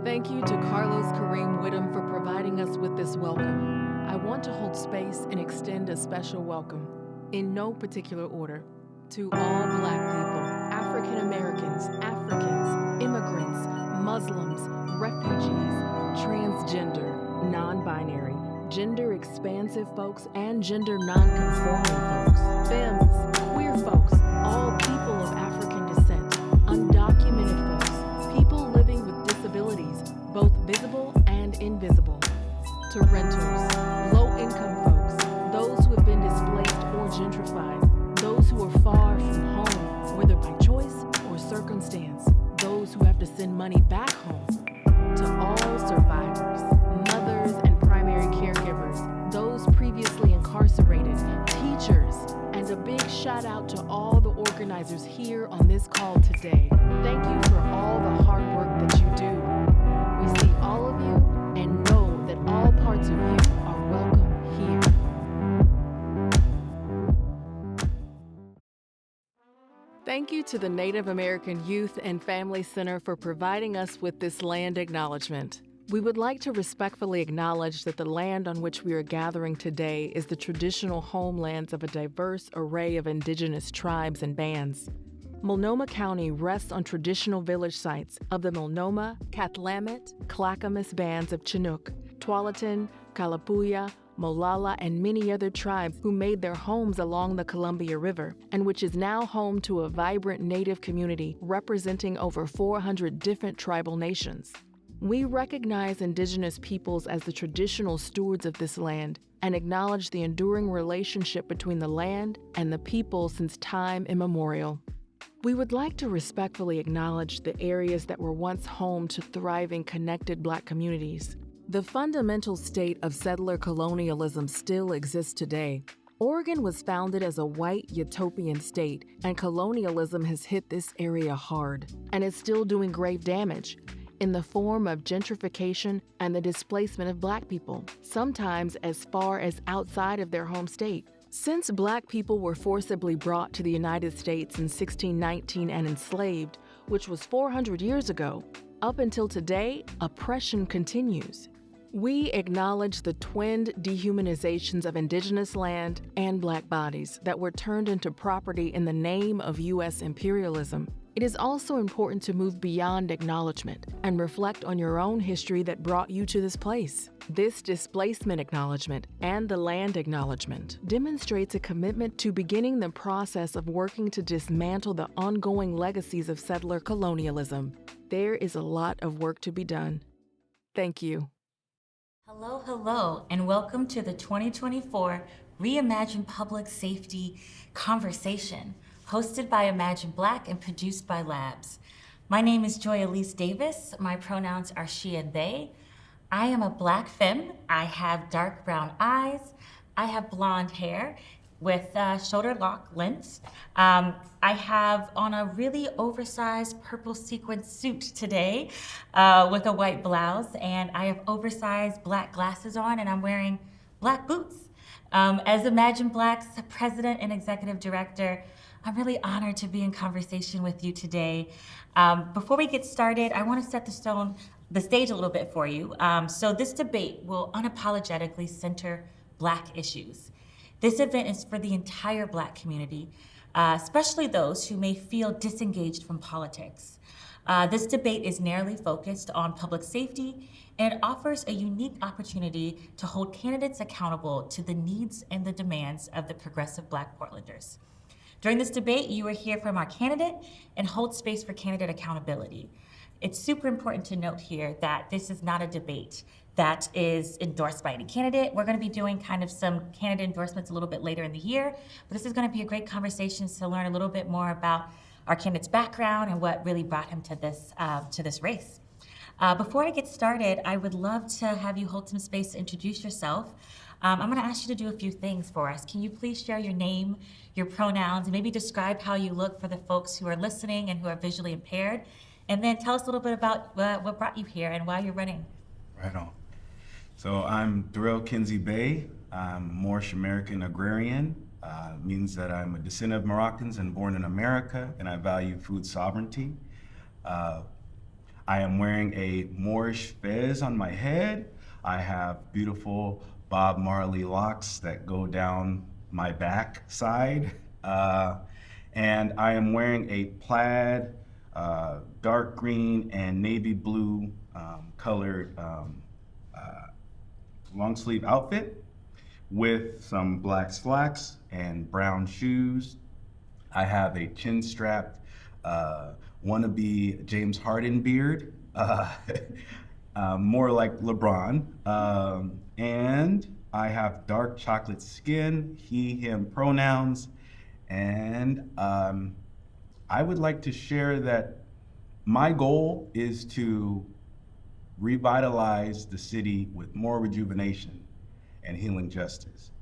Thank you to Carlos Kareem Whittam for providing us with this welcome. I want to hold space and extend a special welcome, in no particular order, to all Black people, African Americans, Africans, immigrants, Muslims, refugees, transgender, non-binary, gender-expansive folks, and gender non-conforming folks, femmes, queer folks, all people of African descent, undocumented folks, people living with disabilities, both visible and invisible, to renters, low-income folks, those who have been displaced or gentrified, those who are far from home, whether by choice or circumstance, those who have to send money back home, to all survivors, mothers and primary caregivers, those previously incarcerated, teachers, and a big shout out to all the organizers here on this call today. Thank you for all the hard work that you do. We see all of you and know that all parts of you are welcome here. Thank you to the Native American Youth and Family Center for providing us with this land acknowledgement. We would like to respectfully acknowledge that the land on which we are gathering today is the traditional homelands of a diverse array of indigenous tribes and bands. Multnomah County rests on traditional village sites of the Multnomah, Cathlamet, Clackamas bands of Chinook, Tualatin, Kalapuya, Molalla, and many other tribes who made their homes along the Columbia River, and which is now home to a vibrant Native community representing over 400 different tribal nations. We recognize Indigenous peoples as the traditional stewards of this land and acknowledge the enduring relationship between the land and the people since time immemorial. We would like to respectfully acknowledge the areas that were once home to thriving, connected Black communities. The fundamental state of settler colonialism still exists today. Oregon was founded as a white utopian state, and colonialism has hit this area hard and is still doing grave damage in the form of gentrification and the displacement of Black people, sometimes as far as outside of their home state. Since Black people were forcibly brought to the United States in 1619 and enslaved, which was 400 years ago, up until today, oppression continues. We acknowledge the twinned dehumanizations of Indigenous land and Black bodies that were turned into property in the name of U.S. imperialism. It is also important to move beyond acknowledgement and reflect on your own history that brought you to this place. This displacement acknowledgement and the land acknowledgement demonstrates a commitment to beginning the process of working to dismantle the ongoing legacies of settler colonialism. There is a lot of work to be done. Thank you. Hello, and welcome to the 2024 Reimagine Public Safety Conversation, hosted by Imagine Black and produced by Labs. My name is Joy Elise Davis. My pronouns are she and they. I am a Black femme. I have dark brown eyes. I have blonde hair with shoulder lock lengths. I have on a really oversized purple sequin suit today with a white blouse, and I have oversized Black glasses on, and I'm wearing Black boots. As Imagine Black's president and executive director, I'm really honored to be in conversation with you today. Before we get started, I want to set the stage a little bit for you. So this debate will unapologetically center Black issues. This event is for the entire Black community, especially those who may feel disengaged from politics. This debate is narrowly focused on public safety and offers a unique opportunity to hold candidates accountable to the needs and the demands of the progressive Black Portlanders. During this debate, you will hear from our candidate and hold space for candidate accountability. It's super important to note here that this is not a debate that is endorsed by any candidate. We're going to be doing kind of some candidate endorsements a little bit later in the year, but this is going to be a great conversation to learn a little bit more about our candidate's background and what really brought him to this race. Before I get started, I would love to have you hold some space to introduce yourself. I'm going to ask you to do a few things for us. Can you please share your name, your pronouns, and maybe describe how you look for the folks who are listening and who are visually impaired? And then tell us a little bit about what brought you here and why you're running. Right on. So I'm Durrell Kinsey Bey. I'm Moorish American agrarian. Means that I'm a descendant of Moroccans and born in America, and I value food sovereignty. I am wearing a Moorish fez on my head. I have beautiful Bob Marley locks that go down my back side. And I am wearing a plaid, dark green and navy blue colored long sleeve outfit with some black slacks and brown shoes. I have a chin strapped wannabe James Harden beard, more like LeBron. And I have dark chocolate skin, he, him pronouns. And I would like to share that my goal is to revitalize the city with more rejuvenation and healing justice.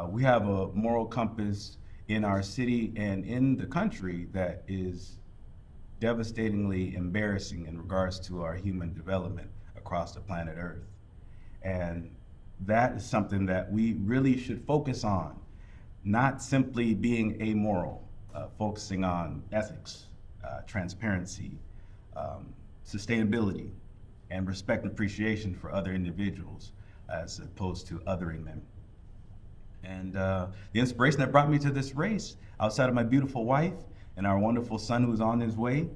We have a moral compass in our city and in the country that is devastatingly embarrassing in regards to our human development across the planet Earth. And that is something that we really should focus on, not simply being amoral, focusing on ethics, transparency, sustainability, and respect and appreciation for other individuals as opposed to othering them. And the inspiration that brought me to this race, outside of my beautiful wife and our wonderful son who's on his way,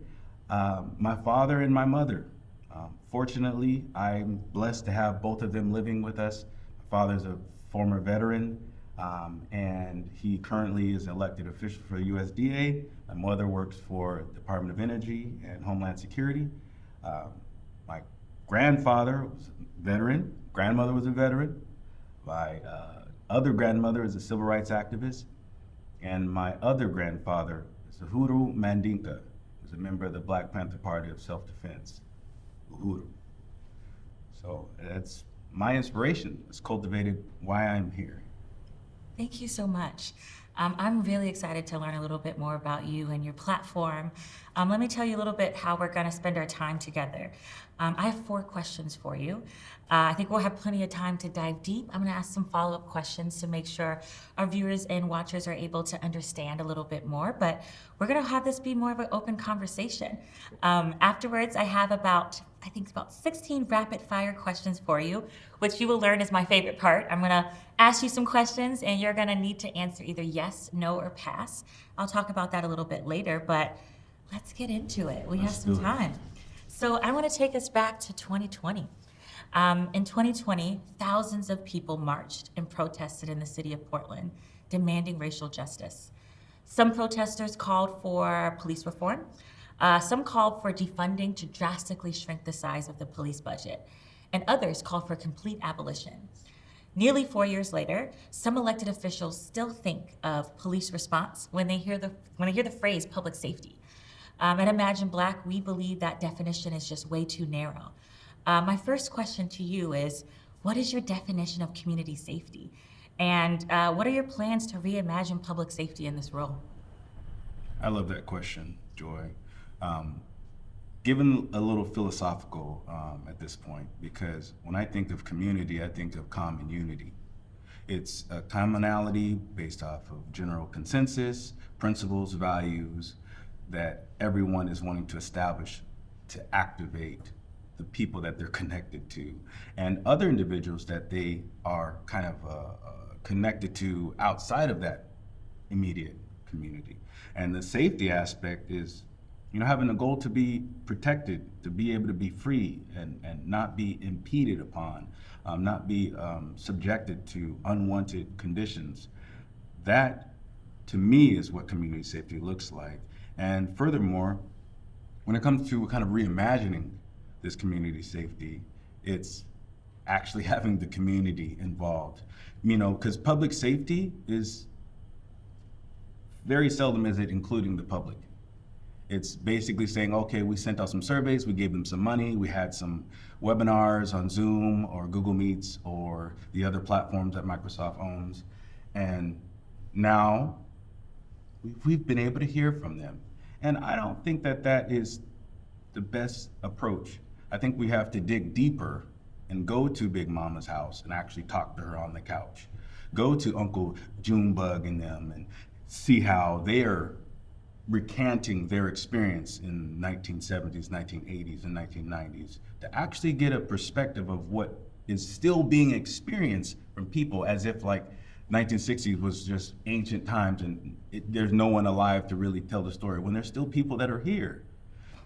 my father and my mother. Fortunately, I'm blessed to have both of them living with us. My father's a former veteran, and he currently is an elected official for the USDA. My mother works for the Department of Energy and Homeland Security. My grandfather was a veteran, grandmother was a veteran. My other grandmother is a civil rights activist, and my other grandfather is Uhuru Mandinka, who's a member of the Black Panther Party of Self-Defense, Uhuru. So that's my inspiration. It's cultivated why I'm here. Thank you so much. I'm really excited to learn a little bit more about you and your platform. Let me tell you a little bit how we're going to spend our time together. I have 4 questions for you. I think we'll have plenty of time to dive deep. I'm going to ask some follow-up questions to make sure our viewers and watchers are able to understand a little bit more, but we're going to have this be more of an open conversation. Afterwards, I have about 16 rapid fire questions for you, which you will learn is my favorite part. I'm gonna ask you some questions and you're gonna need to answer either yes, no, or pass. I'll talk about that a little bit later, but let's get into it. We have some time. So I wanna take us back to 2020. In 2020, thousands of people marched and protested in the city of Portland, demanding racial justice. Some protesters called for police reform. Some called for defunding to drastically shrink the size of the police budget, and others called for complete abolition. Nearly 4 years later, some elected officials still think of police response when they hear the phrase public safety. At Imagine Black, we believe that definition is just way too narrow. My first question to you is, what is your definition of community safety? And what are your plans to reimagine public safety in this role? I love that question, Joy. Given a little philosophical at this point, because when I think of community, I think of common unity. It's a commonality based off of general consensus, principles, values that everyone is wanting to establish to activate the people that they're connected to and other individuals that they are kind of connected to outside of that immediate community. And the safety aspect is having a goal to be protected, to be able to be free and not be impeded upon, not be subjected to unwanted conditions. That, to me, is what community safety looks like. And furthermore, when it comes to kind of reimagining this community safety, it's actually having the community involved. Because public safety is very seldom is it including the public. It's basically saying, okay, we sent out some surveys, we gave them some money, we had some webinars on Zoom or Google Meets or the other platforms that Microsoft owns. And now we've been able to hear from them. And I don't think that that is the best approach. I think we have to dig deeper and go to Big Mama's house and actually talk to her on the couch. Go to Uncle Junebug and them and see how they're recanting their experience in 1970s, 1980s, and 1990s to actually get a perspective of what is still being experienced from people as if like 1960s was just ancient times and there's no one alive to really tell the story when there's still people that are here.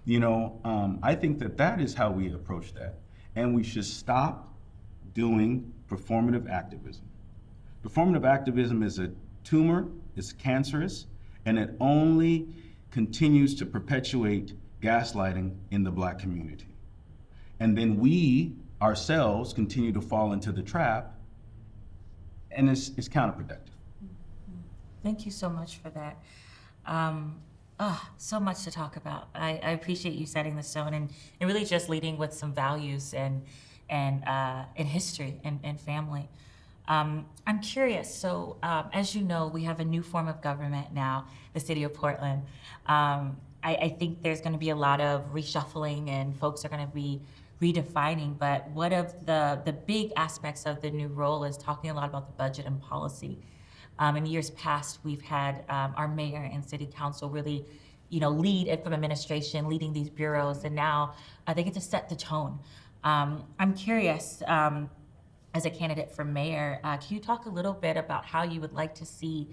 I think that is how we approach that. And we should stop doing performative activism. Performative activism is a tumor, it's cancerous, and it only continues to perpetuate gaslighting in the Black community. And then we ourselves continue to fall into the trap, and it's counterproductive. Thank you so much for that. So much to talk about. I appreciate you setting the stone and really just leading with some values and history and family. I'm curious, so as you know, we have a new form of government now, the city of Portland. I think there's gonna be a lot of reshuffling and folks are gonna be redefining, but one of the big aspects of the new role is talking a lot about the budget and policy. In years past, we've had our mayor and city council really, lead from administration, leading these bureaus, and now they get to set the tone. I'm curious, as a candidate for mayor, can you talk a little bit about how you would like to see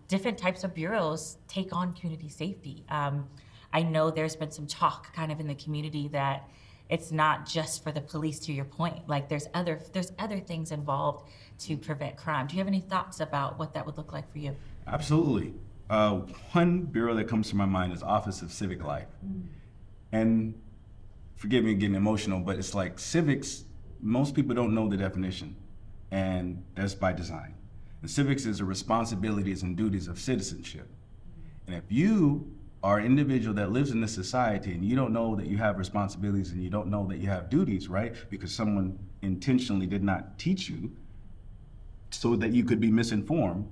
different types of bureaus take on community safety? I know there's been some talk kind of in the community that it's not just for the police, to your point, like there's other things involved to prevent crime. Do you have any thoughts about what that would look like for you? Absolutely. One bureau that comes to my mind is Office of Civic Life. And forgive me getting emotional, but it's like civics, most people don't know the definition, and that's by design. And civics is the responsibilities and duties of citizenship. And if you are an individual that lives in this society and you don't know that you have responsibilities and you don't know that you have duties, right? Because someone intentionally did not teach you so that you could be misinformed,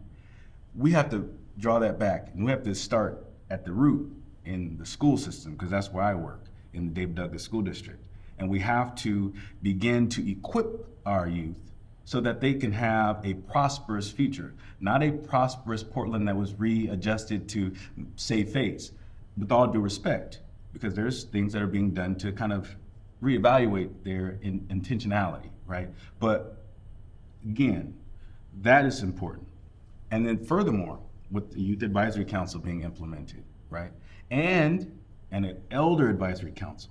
we have to draw that back. And we have to start at the root in the school system, because that's where I work, in the David Douglas School District. And we have to begin to equip our youth so that they can have a prosperous future, not a prosperous Portland that was readjusted to save face. With all due respect, because there's things that are being done to kind of reevaluate their intentionality, right? But again, that is important. And then furthermore, with the Youth Advisory Council being implemented, right? And an elder advisory council.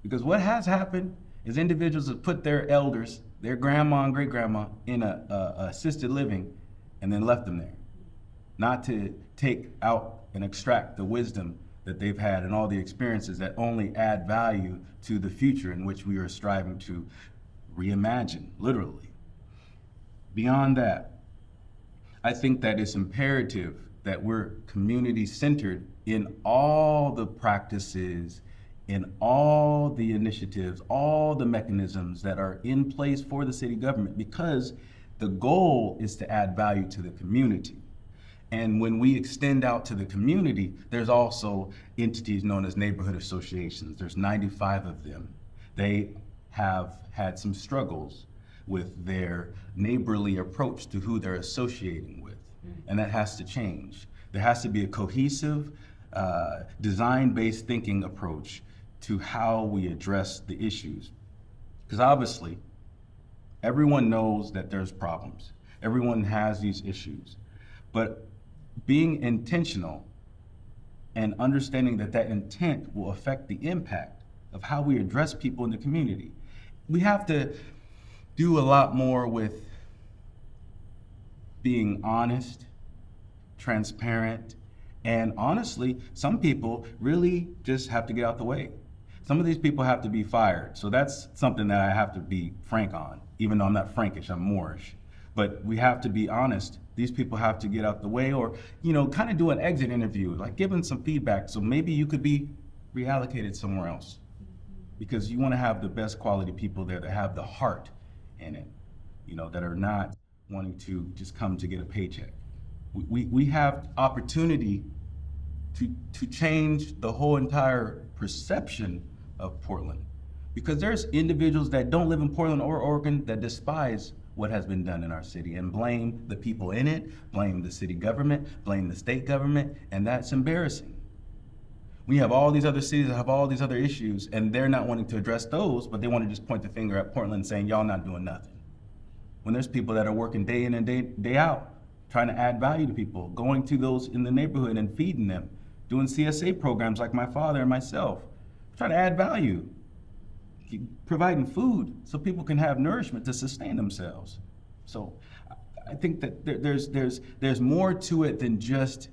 Because what has happened is individuals have put their elders, their grandma and great grandma, in a assisted living and then left them there. Not to take out and extract the wisdom that they've had and all the experiences that only add value to the future in which we are striving to reimagine, literally. Beyond that, I think that it's imperative that we're community-centered in all the practices, in all the initiatives, all the mechanisms that are in place for the city government, because the goal is to add value to the community. And when we extend out to the community, there's also entities known as neighborhood associations. There's 95 of them. They have had some struggles with their neighborly approach to who they're associating with. And that has to change. There has to be a cohesive, design-based thinking approach to how we address the issues. Because obviously, everyone knows that there's problems. Everyone has these issues. But being intentional and understanding that that intent will affect the impact of how we address people in the community. We have to do a lot more with being honest, transparent, and honestly, some people really just have to get out the way. Some of these people have to be fired. So that's something that I have to be frank on, even though I'm not Frankish, I'm Moorish. But we have to be honest. These people have to get out the way, or, kind of do an exit interview, like give them some feedback. So maybe you could be reallocated somewhere else, because you want to have the best quality people there that have the heart in it, that are not wanting to just come to get a paycheck. We have opportunity to change the whole entire perception of Portland, because there's individuals that don't live in Portland or Oregon that despise what has been done in our city and blame the people in it, blame the city government, blame the state government, and that's embarrassing. We have all these other cities that have all these other issues, and they're not wanting to address those, but they want to just point the finger at Portland saying, y'all not doing nothing. When there's people that are working day in and day out, trying to add value to people, going to those in the neighborhood and feeding them, doing CSA programs like my father and myself, trying to add value, providing food so people can have nourishment to sustain themselves. So I think that there's more to it than just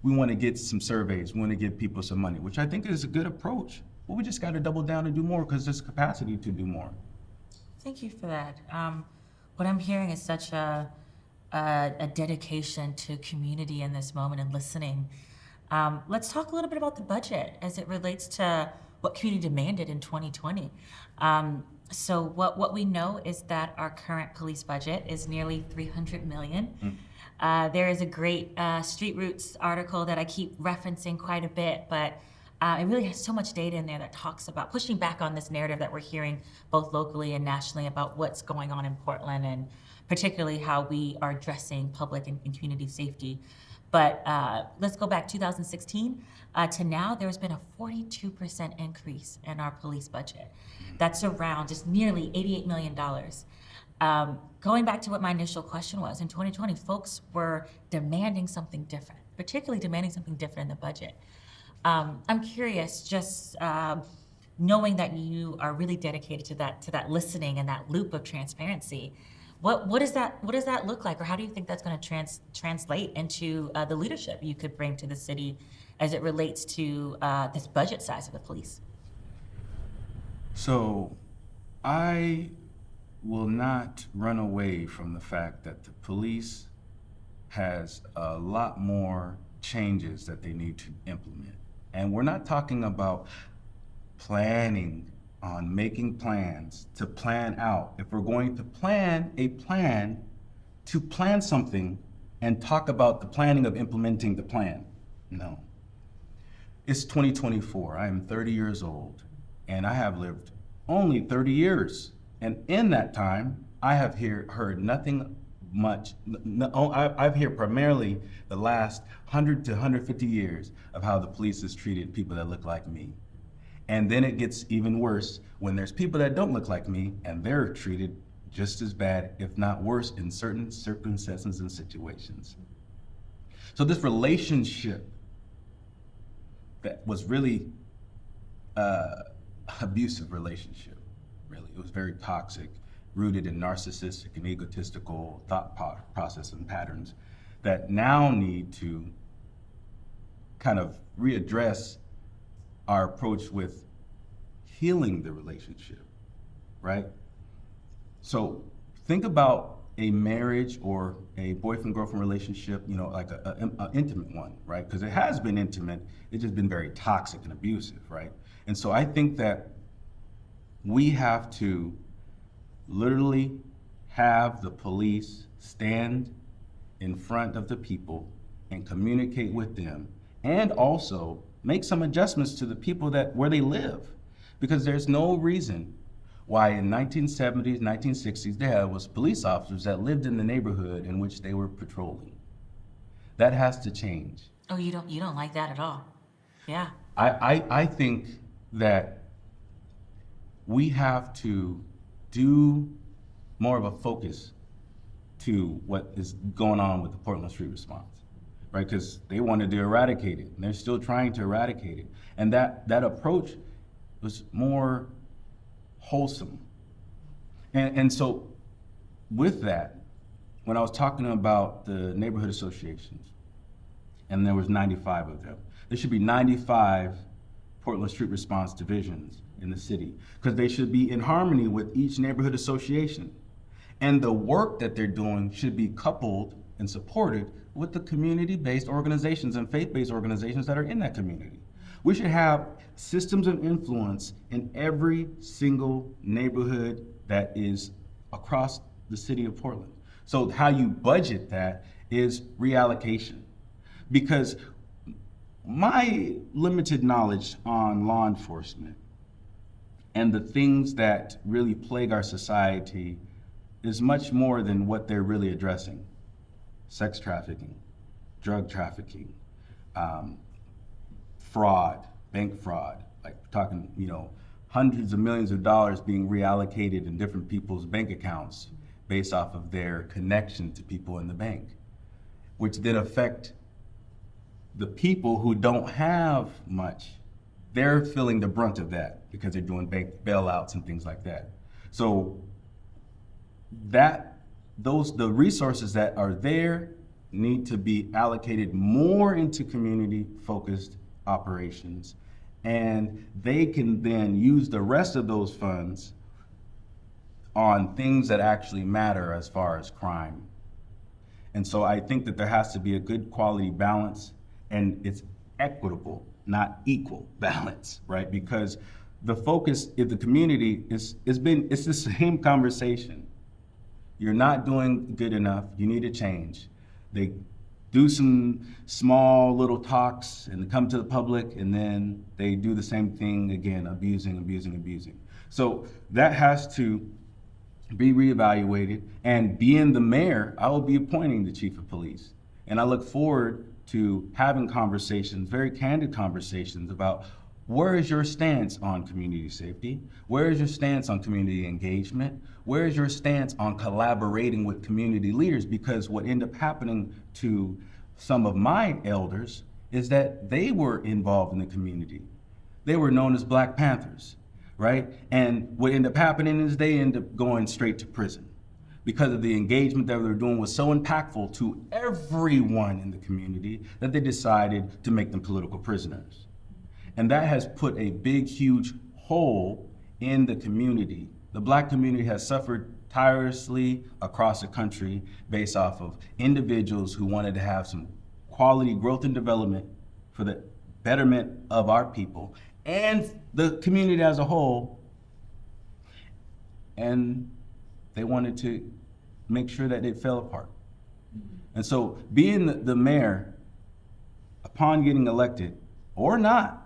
we want to get some surveys, we want to give people some money, which I think is a good approach. But we just got to double down and do more because there's capacity to do more. Thank you for that. What I'm hearing is such a dedication to community in this moment and listening. Let's talk a little bit about the budget as it relates to what community demanded in 2020. So what we know is that our current police budget is nearly $300 million. There is a great Street Roots article that I keep referencing quite a bit, but it really has so much data in there that talks about pushing back on this narrative that we're hearing both locally and nationally about what's going on in Portland and particularly how we are addressing public and community safety. But let's go back 2016 to now, there's been a 42% increase in our police budget. That's around just nearly $88 million. Going back to what my initial question was, in 2020, folks were demanding something different, particularly demanding something different in the budget. I'm curious, just knowing that you are really dedicated to that listening and that loop of transparency, what does that look like, or how do you think that's going to translate into the leadership you could bring to the city as it relates to this budget size of the police? So I will not run away from the fact that the police has a lot more changes that they need to implement. And we're not talking about planning on making plans to plan out. If we're going to plan a plan to plan something and talk about the planning of implementing the plan, no. It's 2024, I am 30 years old, and I have lived only 30 years. And in that time, I have heard nothing much. I've heard primarily the last 100 to 150 years of how the police has treated people that look like me. And then it gets even worse when there's people that don't look like me and they're treated just as bad, if not worse, in certain circumstances and situations. So this relationship that was really abusive relationship, really. It was very toxic, rooted in narcissistic and egotistical thought process and patterns that now need to kind of readdress our approach with healing the relationship, right? So think about a marriage or a boyfriend-girlfriend relationship, like an intimate one, right? Because it has been intimate, it's just been very toxic and abusive, right? And so I think that we have to literally have the police stand in front of the people and communicate with them, and also make some adjustments to the people where they live. Because there's no reason why in 1970s, 1960s, there was police officers that lived in the neighborhood in which they were patrolling. That has to change. Oh, you don't like that at all? Yeah. I think that we have to do more of a focus to what is going on with the Portland Street response, right? Because they wanted to eradicate it, and they're still trying to eradicate it. And that approach was more wholesome. And so with that, when I was talking about the neighborhood associations, and there was 95 of them, there should be 95 Portland Street Response divisions in the city, because they should be in harmony with each neighborhood association. And the work that they're doing should be coupled and supported with the community-based organizations and faith-based organizations that are in that community. We should have systems of influence in every single neighborhood that is across the city of Portland. So how you budget that is reallocation. Because my limited knowledge on law enforcement and the things that really plague our society is much more than what they're really addressing. Sex trafficking, drug trafficking, fraud, bank fraud, like talking, hundreds of millions of dollars being reallocated in different people's bank accounts based off of their connection to people in the bank, which then affect the people who don't have much. They're feeling the brunt of that because they're doing bank bailouts and things like that. So the resources that are there need to be allocated more into community-focused operations, and they can then use the rest of those funds on things that actually matter as far as crime. And so I think that there has to be a good quality balance, and it's equitable, not equal balance, right? Because the focus in the community it's the same conversation. You're not doing good enough, you need to change. They do some small little talks and come to the public, and then they do the same thing again, abusing. So that has to be reevaluated, and being the mayor, I will be appointing the chief of police. And I look forward to having conversations, very candid conversations about where is your stance on community safety? Where is your stance on community engagement? Where is your stance on collaborating with community leaders? Because what ended up happening to some of my elders is that they were involved in the community. They were known as Black Panthers, right? And what ended up happening is they ended up going straight to prison because of the engagement that they were doing was so impactful to everyone in the community that they decided to make them political prisoners. And that has put a big, huge hole in the community. The Black community has suffered tirelessly across the country based off of individuals who wanted to have some quality growth and development for the betterment of our people and the community as a whole. And they wanted to make sure that it fell apart. And so being the mayor, upon getting elected or not,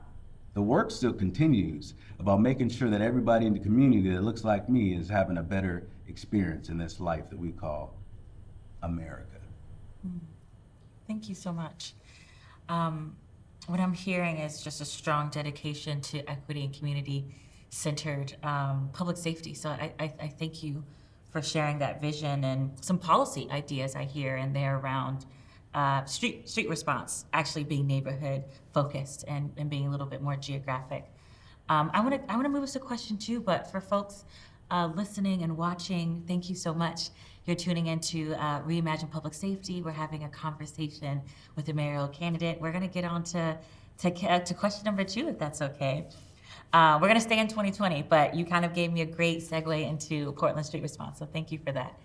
the work still continues about making sure that everybody in the community that looks like me is having a better experience in this life that we call America. Thank you so much. What I'm hearing is just a strong dedication to equity and community-centered public safety. So I thank you for sharing that vision and some policy ideas I hear in there around street response actually being neighborhood focused and being a little bit more geographic. I want to move us to question 2, but for folks listening and watching, thank you so much. You're tuning into Reimagine Public Safety. We're having a conversation with the mayoral candidate. We're going to get on to question number 2, if that's okay. We're going to stay in 2020, but you kind of gave me a great segue into Portland street response, so thank you for that.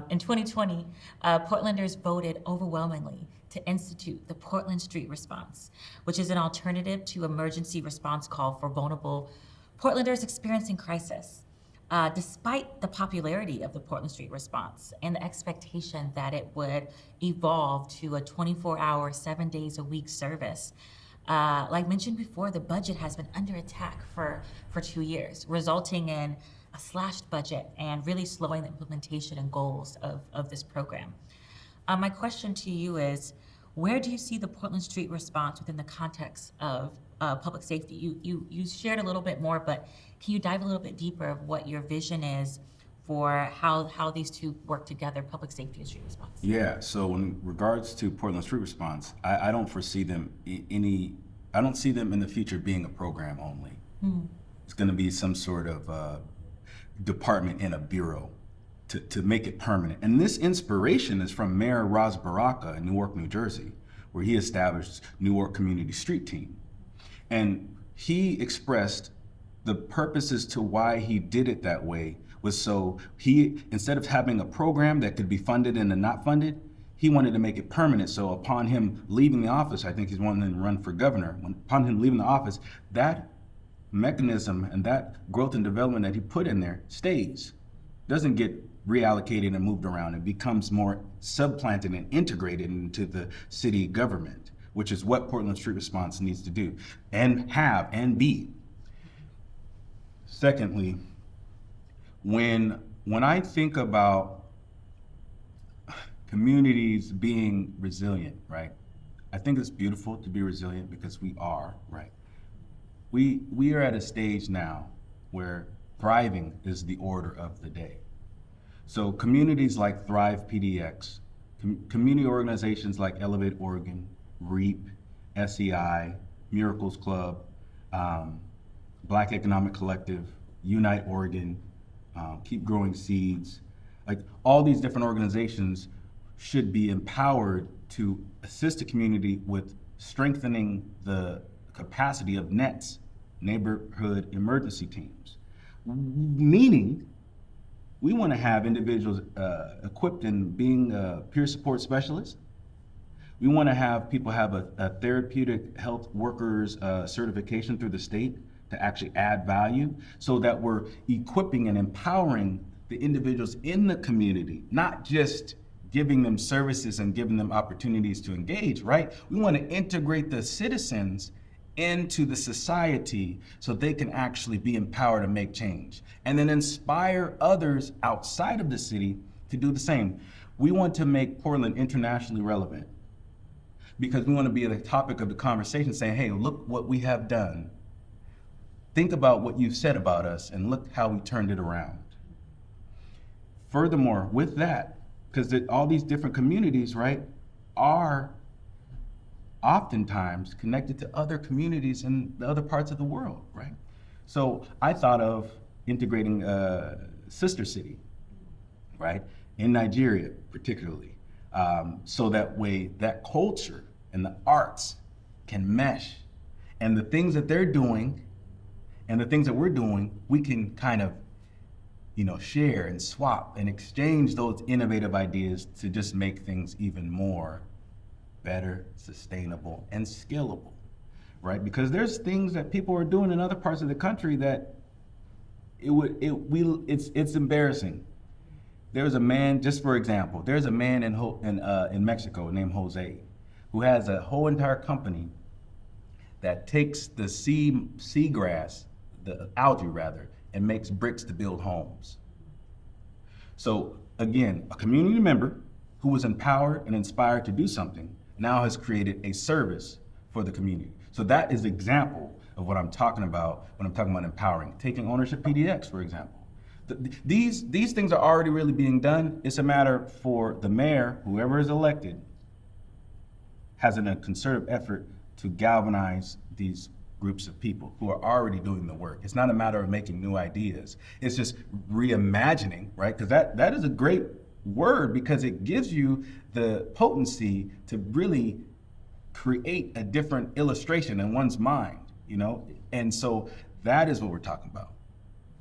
In 2020, Portlanders voted overwhelmingly to institute the Portland Street Response, which is an alternative to emergency response call for vulnerable Portlanders experiencing crisis. Despite the popularity of the Portland Street Response and the expectation that it would evolve to a 24-hour, 7 days a week service, like mentioned before, the budget has been under attack for 2 years, resulting in a slashed budget and really slowing the implementation and goals of this program. My question to you is, where do you see the Portland Street Response within the context of public safety? You shared a little bit more, but can you dive a little bit deeper of what your vision is for how these two work together, public safety and street response? Yeah, so in regards to Portland Street Response, I don't foresee them I don't see them in the future being a program only. It's gonna be some sort of department in a bureau to make it permanent. And this inspiration is from Mayor Ras Baraka in Newark, New Jersey, where he established Newark Community Street Team. And he expressed the purpose as to why he did it that way was so he, instead of having a program that could be funded and then not funded, he wanted to make it permanent. So upon him leaving the office, I think he's wanting to run for governor. Upon him leaving the office, that mechanism and that growth and development that he put in there stays, doesn't get reallocated and moved around. It becomes more subplanted and integrated into the city government, which is what Portland Street Response needs to do and be. Secondly, when when I think about communities being resilient, right? I think it's beautiful to be resilient because we are, right? We are at a stage now where thriving is the order of the day. So communities like Thrive PDX, community organizations like Elevate Oregon, REAP, SEI, Miracles Club, Black Economic Collective, Unite Oregon, Keep Growing Seeds, like all these different organizations should be empowered to assist the community with strengthening the capacity of NETs, neighborhood emergency teams. Meaning, we want to have individuals equipped in being peer support specialists. We want to have people have a therapeutic health workers certification through the state to actually add value, so that we're equipping and empowering the individuals in the community, not just giving them services and giving them opportunities to engage, right? We want to integrate the citizens into the society so they can actually be empowered to make change, and then inspire others outside of the city to do the same. We want to make Portland internationally relevant because we want to be the topic of the conversation, saying, hey, look what we have done. Think about what you've said about us and look how we turned it around. Furthermore, with that, because all these different communities, right, are oftentimes connected to other communities in the other parts of the world, right? So I thought of integrating Sister City, right, in Nigeria particularly, so that way that culture and the arts can mesh, and the things that they're doing and the things that we're doing, we can kind of, share and swap and exchange those innovative ideas to just make things even more better, sustainable, and scalable, right? Because there's things that people are doing in other parts of the country that it's embarrassing. There's a man, just for example, there's a man in Mexico named Jose, who has a whole entire company that takes the seagrass, the algae rather, and makes bricks to build homes. So again, a community member who was empowered and inspired to do something now has created a service for the community. So that is an example of what I'm talking about when I'm talking about empowering. Taking ownership PDX, for example. These things are already really being done. It's a matter for the mayor, whoever is elected, has a concerted effort to galvanize these groups of people who are already doing the work. It's not a matter of making new ideas. It's just reimagining, right? Because that is a great word, because it gives you the potency to really create a different illustration in one's mind, And so that is what we're talking about.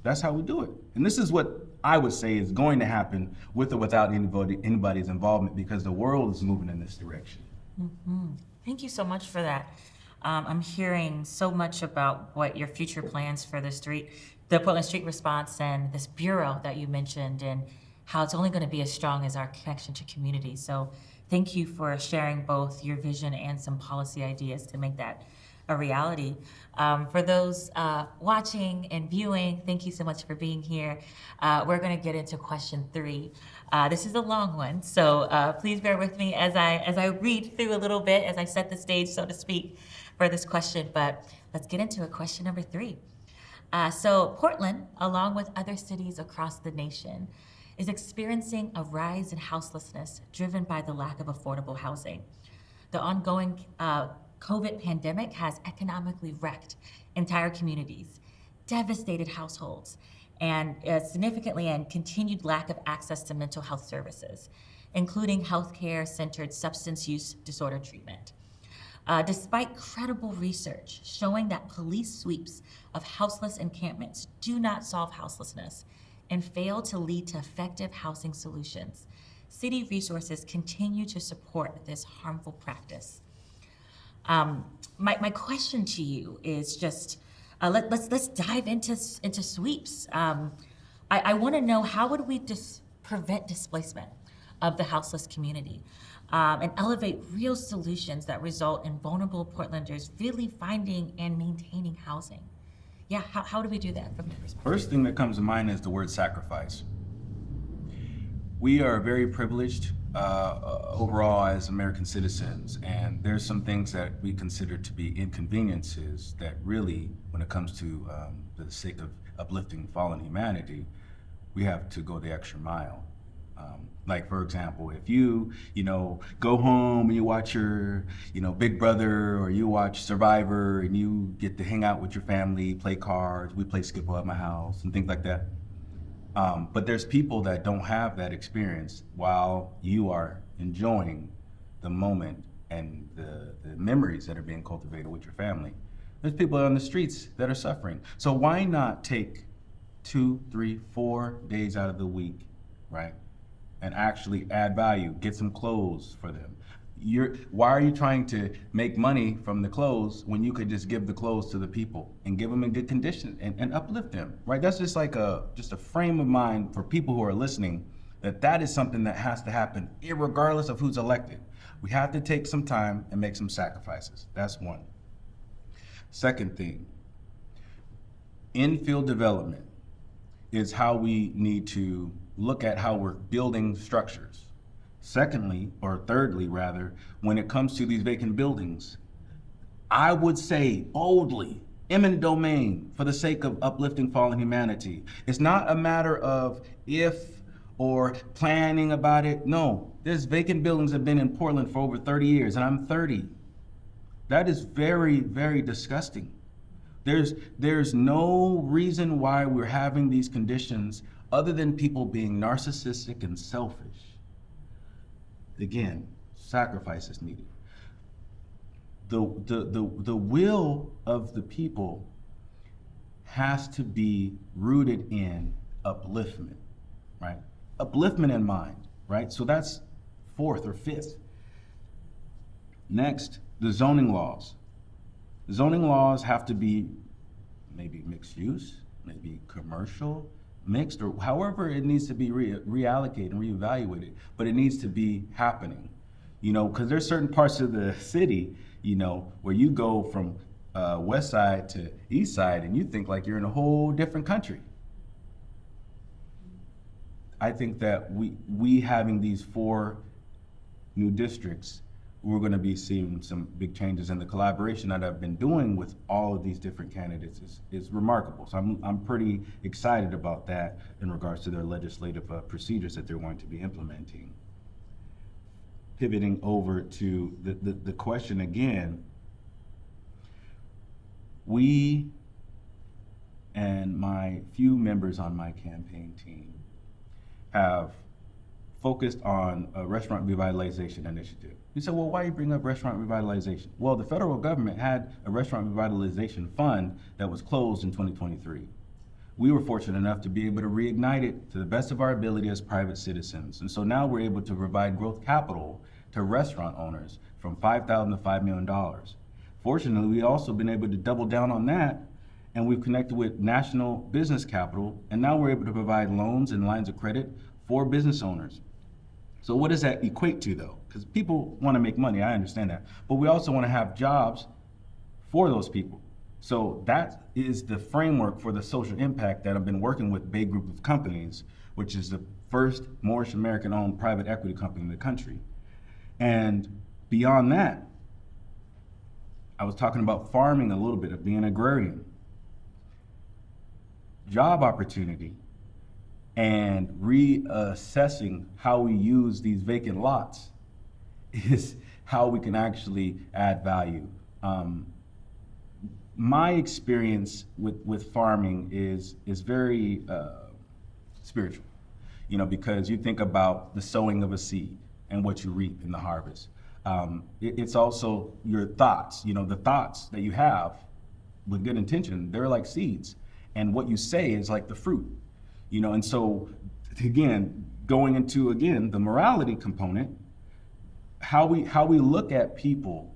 That's how we do it. And this is what I would say is going to happen with or without anybody's involvement, because the world is moving in this direction. Mm-hmm. Thank you so much for that. I'm hearing so much about what your future plans for the Portland Street Response and this bureau that you mentioned, and how it's only going to be as strong as our connection to community. So thank you for sharing both your vision and some policy ideas to make that a reality. For those watching and viewing, thank you so much for being here. We're going to get into question 3. This is a long one, so please bear with me as I read through a little bit, as I set the stage, so to speak, for this question. But let's get into it. Question number 3. So Portland, along with other cities across the nation, is experiencing a rise in houselessness driven by the lack of affordable housing. The ongoing COVID pandemic has economically wrecked entire communities, devastated households, and significantly and continued lack of access to mental health services, including healthcare-centered substance use disorder treatment. Despite credible research showing that police sweeps of houseless encampments do not solve houselessness and fail to lead to effective housing solutions, city resources continue to support this harmful practice. My question to you is just, let's dive into sweeps. I want to know, how would we prevent displacement of the houseless community and elevate real solutions that result in vulnerable Portlanders really finding and maintaining housing? Yeah, how do we do that from your perspective? First thing that comes to mind is the word sacrifice. We are very privileged overall as American citizens, and there's some things that we consider to be inconveniences that really, when it comes to the sake of uplifting fallen humanity, we have to go the extra mile. Like, for example, if you go home and you watch your, Big Brother, or you watch Survivor, and you get to hang out with your family, play cards, we play Skip-Bo at my house, and things like that. But there's people that don't have that experience while you are enjoying the moment and the memories that are being cultivated with your family. There's people on the streets that are suffering. So why not take 2, 3, 4 days out of the week, right? And actually add value, get some clothes for them. Why are you trying to make money from the clothes when you could just give the clothes to the people and give them in good condition and uplift them, right? That's just like a frame of mind for people who are listening, that is something that has to happen irregardless of who's elected. We have to take some time and make some sacrifices. That's one. Second thing, in-field development is how we need to look at how we're building structures. Secondly, or thirdly rather, when it comes to these vacant buildings, I would say boldly, eminent domain for the sake of uplifting fallen humanity. It's not a matter of if or planning about it. No, there's vacant buildings that have been in Portland for over 30 years, and I'm 30. That is very, very disgusting. There's no reason why we're having these conditions other than people being narcissistic and selfish. Again, sacrifice is needed. The will of the people has to be rooted in upliftment, right? Upliftment in mind, right? So that's fourth or fifth. Next, the zoning laws. Zoning laws have to be maybe mixed use, maybe commercial, mixed, or however it needs to be reallocated and reevaluated, but it needs to be happening, because there's certain parts of the city, where you go from west side to east side and you think like you're in a whole different country. I think that we having these 4 new districts, we're going to be seeing some big changes, and the collaboration that I've been doing with all of these different candidates is remarkable. So I'm pretty excited about that in regards to their legislative procedures that they're going to be implementing. Pivoting over to the question again, we and my few members on my campaign team have focused on a restaurant revitalization initiative. You said, well, why you bring up restaurant revitalization? Well, the federal government had a restaurant revitalization fund that was closed in 2023. We were fortunate enough to be able to reignite it to the best of our ability as private citizens. And so now we're able to provide growth capital to restaurant owners from $5,000 to $5 million. Fortunately, we've also been able to double down on that, and we've connected with national business capital, and now we're able to provide loans and lines of credit for business owners. So what does that equate to, though? Because people want to make money, I understand that, but we also want to have jobs for those people. So that is the framework for the social impact that I've been working with Bey Group of Companies, which is the first Moorish American-owned private equity company in the country. And beyond that, I was talking about farming a little bit, of being an agrarian. Job opportunity and reassessing how we use these vacant lots is how we can actually add value. My experience with farming is very spiritual, because you think about the sowing of a seed and what you reap in the harvest. It's also your thoughts, the thoughts that you have with good intention, they're like seeds. And what you say is like the fruit, and so again, going into, the morality component, how we look at people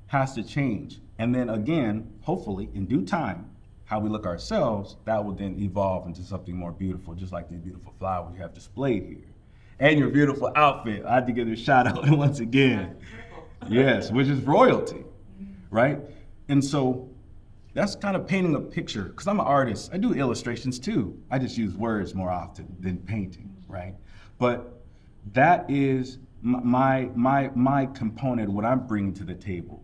has to change. And then again, hopefully in due time, how we look ourselves, that will then evolve into something more beautiful, just like these beautiful flowers you have displayed here. And your beautiful outfit. I had to give it a shout out once again. Yes, which is royalty, right? And so That's kind of painting a picture, because I'm an artist. I do illustrations too. I just use words more often than painting, right? But that is my component, what I'm bringing to the table.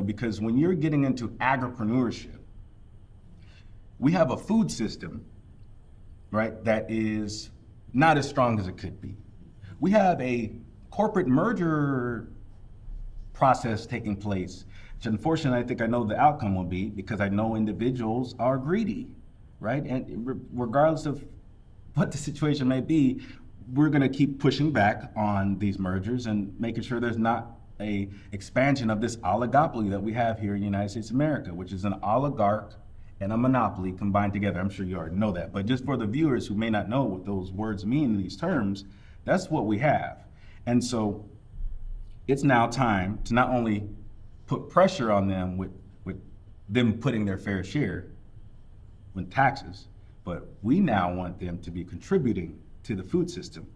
Because when you're getting into agripreneurship, we have a food system, right, that is not as strong as it could be. We have a corporate merger process taking place, which unfortunately I think I know the outcome will be, because I know individuals are greedy, right? And regardless of what the situation may be, we're going to keep pushing back on these mergers and making sure there's not a expansion of this oligopoly that we have here in the United States of America, which is an oligarch and a monopoly combined together. I'm sure you already know that, but just for the viewers who may not know what those words mean in these terms, that's what we have. And so it's now time to not only put pressure on them with them putting their fair share with taxes, but we now want them to be contributing to the food system.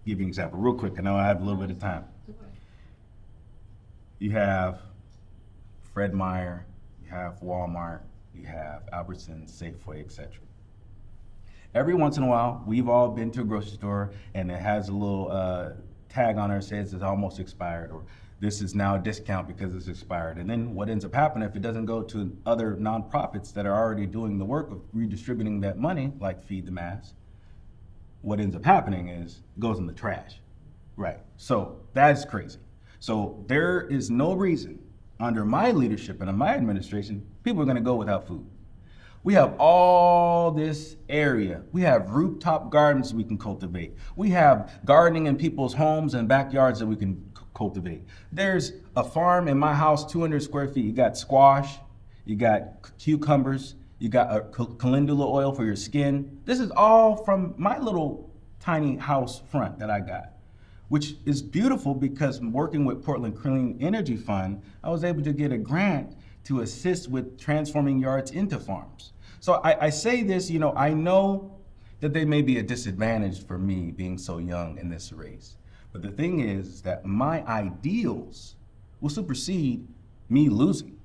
Give you an example real quick. I know I have a little bit of time. You have Fred Meyer, you have Walmart, you have Albertsons, Safeway, etc. Every once in a while, we've all been to a grocery store and it has a little tag on it that says it's almost expired, or this is now a discount because it's expired. And then what ends up happening if it doesn't go to other nonprofits that are already doing the work of redistributing that money, like Feed the Mass, what ends up happening is it goes in the trash, right? So that's crazy. So there is no reason under my leadership and in my administration, people are gonna go without food. We have all this area. We have rooftop gardens we can cultivate. We have gardening in people's homes and backyards that we can cultivate. There's a farm in my house, 200 square feet. You got squash, you got cucumbers, you got a calendula oil for your skin. This is all from my little tiny house front that I got, which is beautiful because working with Portland Clean Energy Fund, I was able to get a grant to assist with transforming yards into farms. So I say this, I know that they may be a disadvantage for me being so young in this race. But the thing is that my ideals will supersede me losing.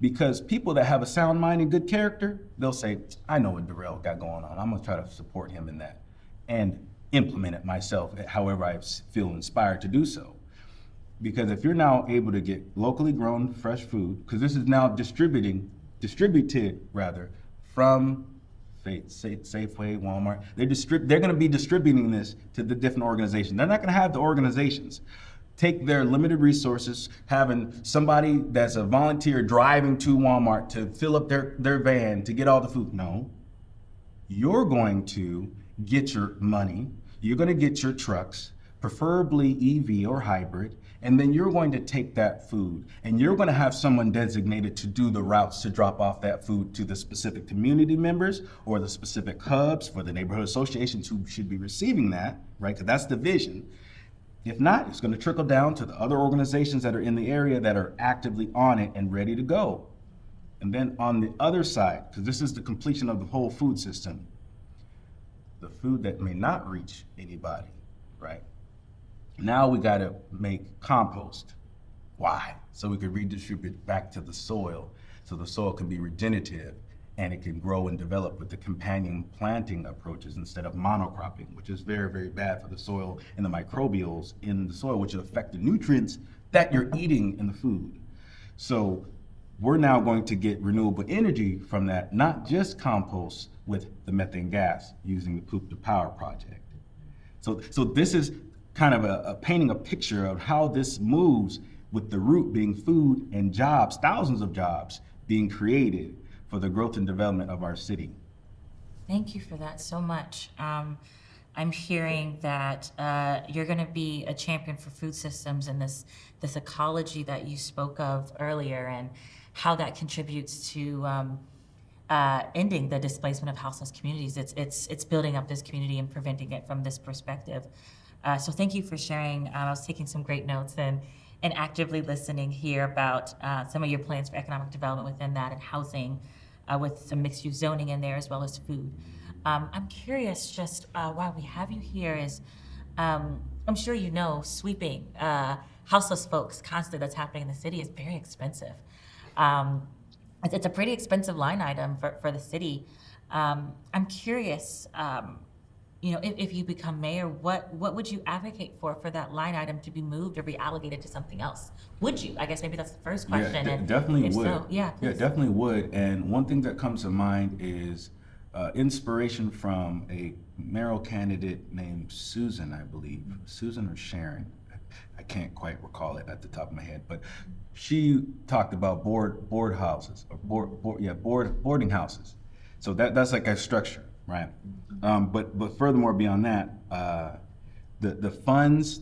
Because people that have a sound mind and good character, they'll say, I know what Durrell got going on. I'm gonna try to support him in that and implement it myself however I feel inspired to do so. Because if you're now able to get locally grown fresh food, because this is now distributed from Safeway, Walmart, they're gonna be distributing this to the different organizations. They're not gonna have the organizations take their limited resources, having somebody that's a volunteer driving to Walmart to fill up their van to get all the food. No, you're going to get your money, you're gonna get your trucks, preferably EV or hybrid, and then you're going to take that food and you're going to have someone designated to do the routes to drop off that food to the specific community members or the specific hubs for the neighborhood associations who should be receiving that, right? Because that's the vision. If not, it's going to trickle down to the other organizations that are in the area that are actively on it and ready to go. And then on the other side, because this is the completion of the whole food system, the food that may not reach anybody, right? Now we got to make compost. Why? So we can redistribute back to the soil, so the soil can be regenerative and it can grow and develop with the companion planting approaches instead of monocropping, which is very, very bad for the soil and the microbials in the soil, which affect the nutrients that you're eating in the food. So we're now going to get renewable energy from that, not just compost with the methane gas using the Poop to Power project. So this is kind of a painting a picture of how this moves, with the root being food and jobs, thousands of jobs being created for the growth and development of our city. Thank you for that so much. I'm hearing that you're going to be a champion for food systems and this ecology that you spoke of earlier, and how that contributes to ending the displacement of houseless communities. It's building up this community and preventing it from this perspective. So thank you for sharing. I was taking some great notes and actively listening here about some of your plans for economic development within that, and housing with some mixed use zoning in there, as well as food. I'm curious, just while we have you here, is I'm sure you know sweeping houseless folks constantly that's happening in the city is very expensive. it's a pretty expensive line item for the city. I'm curious, if you become mayor, what would you advocate for that line item to be moved or reallocated to something else? Would you? I guess maybe that's the first question. And definitely if would. so, yeah, Yeah, please. definitely would. And one thing that comes to mind is inspiration from a mayoral candidate named Susan, I believe. Susan or Sharon. I can't quite recall it at the top of my head, but she talked about board houses or boarding houses. So that's like a structure, right? But furthermore, beyond that, the funds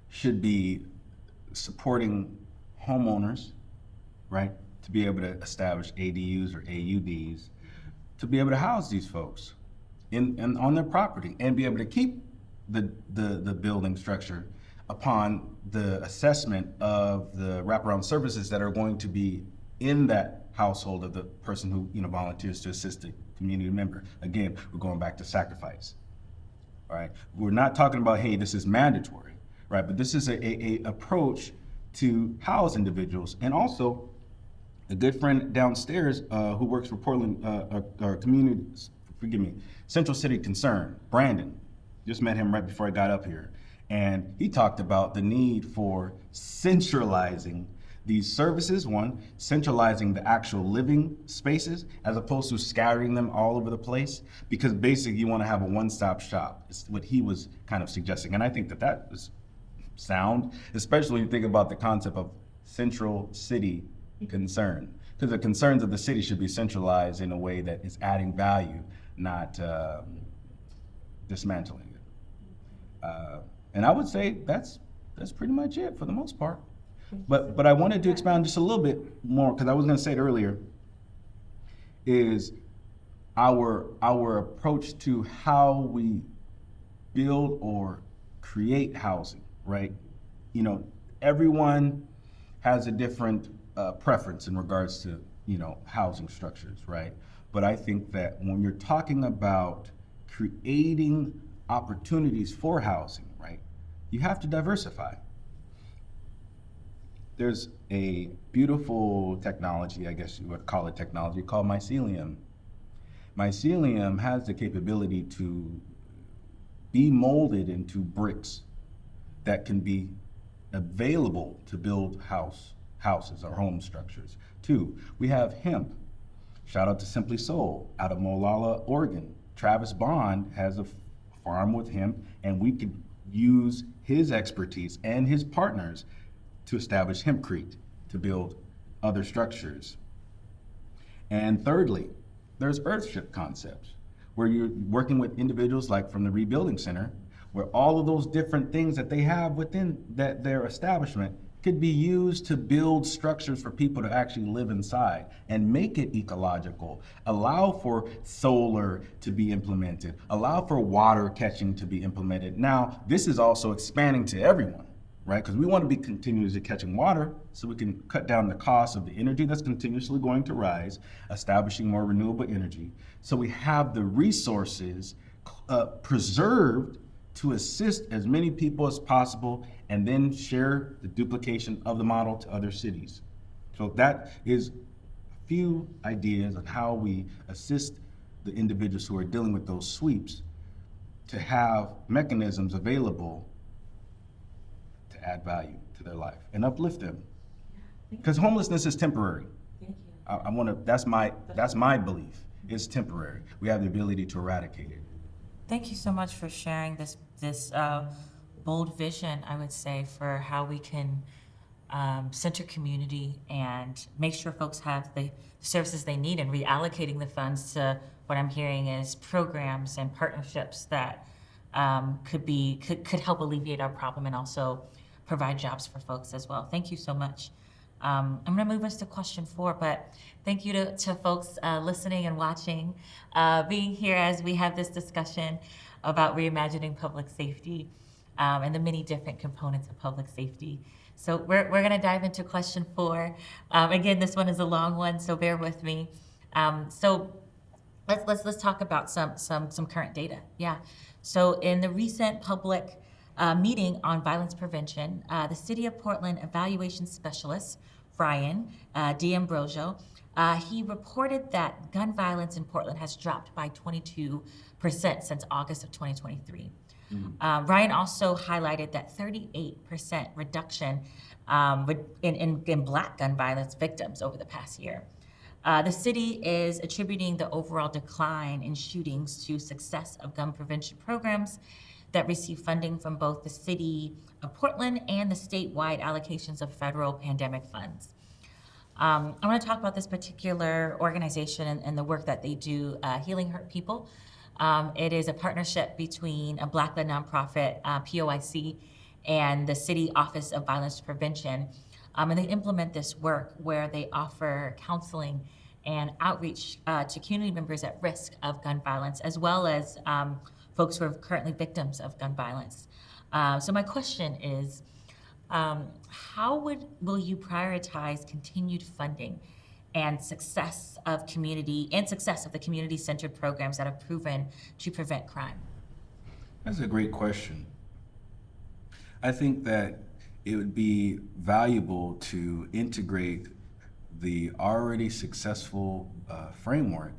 should be supporting homeowners, right, to be able to establish ADUs or AUDs, to be able to house these folks in on their property and be able to keep the building structure upon the assessment of the wraparound services that are going to be in that household of the person who volunteers to assist the community member. Again, we're going back to sacrifice. All right, we're not talking about, hey, this is mandatory, right? But this is a approach to house individuals. And also, a good friend downstairs who works for Portland, our community, Central City Concern, Brandon, just met him right before I got up here. And he talked about the need for centralizing these services, one, centralizing the actual living spaces as opposed to scattering them all over the place, because basically you want to have a one-stop shop. It's what he was kind of suggesting. And I think that is sound, especially when you think about the concept of central city concern, because the concerns of the city should be centralized in a way that is adding value, not dismantling it. And I would say that's pretty much it for the most part. But I wanted to expound just a little bit more, because I was going to say it earlier, is our approach to how we build or create housing, right? Everyone has a different preference in regards to, housing structures, right? But I think that when you're talking about creating opportunities for housing, right, you have to diversify. There's a beautiful technology, I guess you would call it technology, called mycelium. Mycelium has the capability to be molded into bricks that can be available to build houses or home structures. Two, we have hemp. Shout out to Simply Soul out of Molalla, Oregon. Travis Bond has a farm with hemp, and we could use his expertise and his partners to establish hempcrete to build other structures. And thirdly, there's earthship concepts, where you're working with individuals like from the Rebuilding Center, where all of those different things that they have within their establishment could be used to build structures for people to actually live inside and make it ecological, allow for solar to be implemented, allow for water catching to be implemented. Now, this is also expanding to everyone, right? Because we want to be continuously catching water so we can cut down the cost of the energy that's continuously going to rise, establishing more renewable energy. So we have the resources preserved to assist as many people as possible, and then share the duplication of the model to other cities. So that is a few ideas on how we assist the individuals who are dealing with those sweeps to have mechanisms available to add value to their life and uplift them. Because homelessness is temporary. Thank you. That's my belief. It's temporary. We have the ability to eradicate it. Thank you so much for sharing this bold vision, I would say, for how we can center community and make sure folks have the services they need, and reallocating the funds to what I'm hearing is programs and partnerships that could help alleviate our problem and also provide jobs for folks as well. Thank you so much. I'm going to move us to question 4, but thank you to folks listening and watching, being here as we have this discussion about reimagining public safety and the many different components of public safety. So we're going to dive into question 4. Again, this one is a long one, so bear with me. So let's talk about some current data. Yeah. So in the recent public meeting on violence prevention, the City of Portland Evaluation Specialist, Brian D'Ambrosio, He reported that gun violence in Portland has dropped by 22% since August of 2023. Ryan also highlighted that 38% reduction in Black gun violence victims over the past year. The city is attributing the overall decline in shootings to success of gun prevention programs that receive funding from both the city of Portland and the statewide allocations of federal pandemic funds. I want to talk about this particular organization and the work that they do, Healing Hurt People. It is a partnership between a Black-led nonprofit, POIC, and the City Office of Violence Prevention. And they implement this work where they offer counseling and outreach to community members at risk of gun violence, as well as folks who are currently victims of gun violence. So my question is, how will you prioritize continued funding and success of the community-centered programs that have proven to prevent crime? That's a great question. I think that it would be valuable to integrate the already successful framework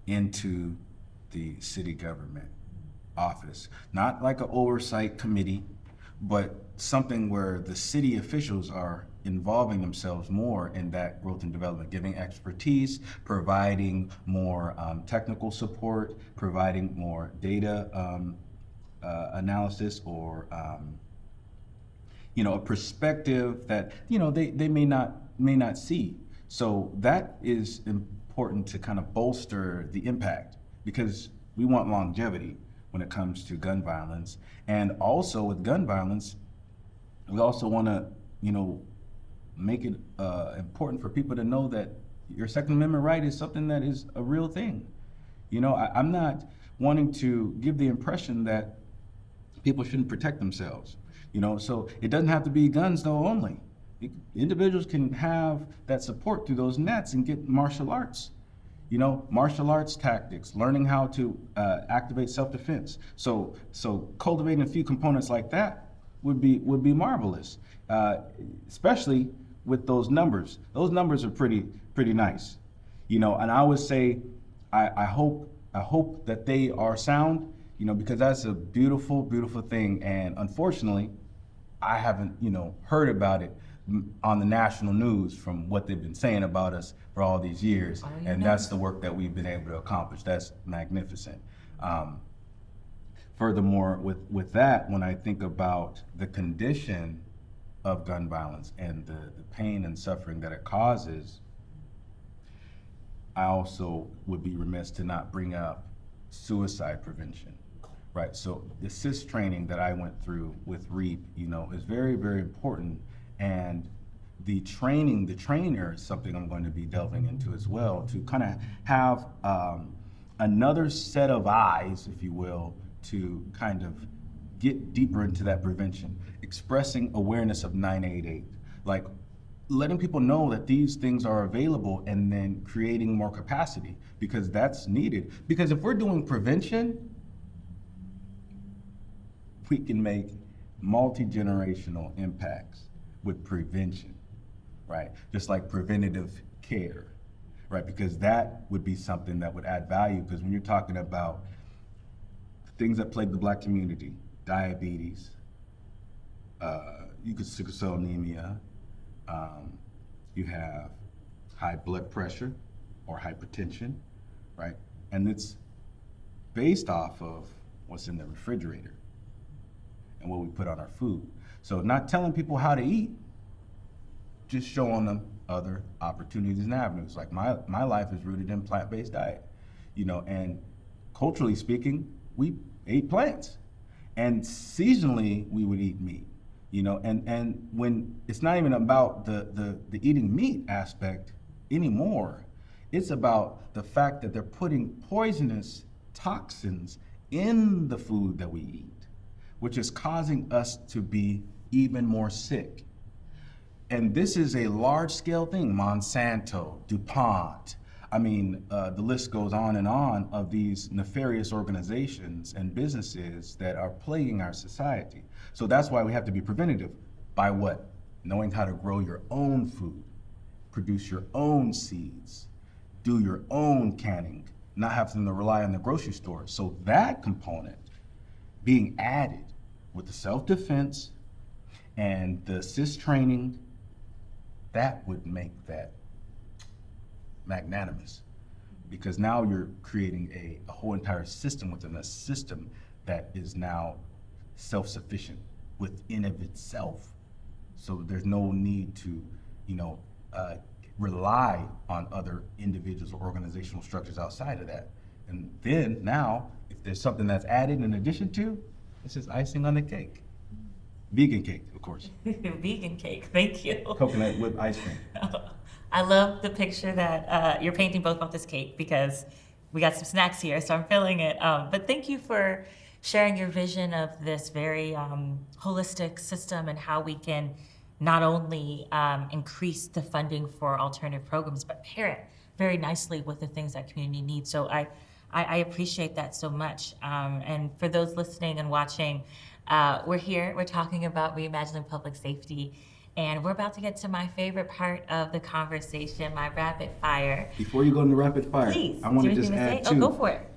into the city government office. Not like an oversight committee, but something where the city officials are involving themselves more in that growth and development, giving expertise, providing more technical support, providing more data analysis, or a perspective that they may not see. So that is important to kind of bolster the impact, because we want longevity when it comes to gun violence. And also with gun violence, we also want to, make it important for people to know that your Second Amendment right is something that is a real thing. I'm not wanting to give the impression that people shouldn't protect themselves. So it doesn't have to be guns though only. Individuals can have that support through those nets and get martial arts. Martial arts tactics, learning how to activate self-defense. So cultivating a few components like that would be marvelous, especially with those numbers. Those numbers are pretty nice, and I would say I hope that they are sound, because that's a beautiful, beautiful thing. And unfortunately, I haven't heard about it on the national news from what they've been saying about us for all these years. And that's the work that we've been able to accomplish. That's magnificent. Furthermore, with that, when I think about the condition of gun violence and the pain and suffering that it causes, I also would be remiss to not bring up suicide prevention, right? So the CIS training that I went through with REAP, is very, very important. And the trainer is something I'm going to be delving into as well, to kind of have another set of eyes, if you will, to kind of get deeper into that prevention, expressing awareness of 988, like letting people know that these things are available, and then creating more capacity, because that's needed. Because if we're doing prevention, we can make multi-generational impacts with prevention, right? Just like preventative care, right? Because that would be something that would add value, because when you're talking about things that plague the Black community, diabetes, sickle cell anemia, you have high blood pressure or hypertension, right? And it's based off of what's in the refrigerator and what we put on our food. So not telling people how to eat, just showing them other opportunities and avenues. Like my life is rooted in plant-based diet, and culturally speaking, we ate plants. And seasonally, we would eat meat, and when it's not even about the eating meat aspect anymore, it's about the fact that they're putting poisonous toxins in the food that we eat, which is causing us to be even more sick. And this is a large-scale thing. Monsanto, DuPont, the list goes on and on of these nefarious organizations and businesses that are plaguing our society. So that's why we have to be preventative. By what? Knowing how to grow your own food, produce your own seeds, do your own canning, not having to rely on the grocery store. So that component being added with the self-defense and the assist training, that would make that magnanimous. Because now you're creating a whole entire system within a system that is now self-sufficient within of itself. So there's no need to, rely on other individuals or organizational structures outside of that. And then now, if there's something that's added in addition to, it's just icing on the cake. Vegan cake, of course. Vegan cake, thank you. Coconut with ice cream. I love the picture that you're painting both of this cake, because we got some snacks here, so I'm feeling it. But thank you for sharing your vision of this very holistic system and how we can not only increase the funding for alternative programs, but pair it very nicely with the things that community needs. So I appreciate that so much. And for those listening and watching, we're talking about reimagining public safety. And we're about to get to my favorite part of the conversation, my rapid fire. Before you go into rapid fire, Please, I want do to you just have anything add to say? too. Oh, go for it.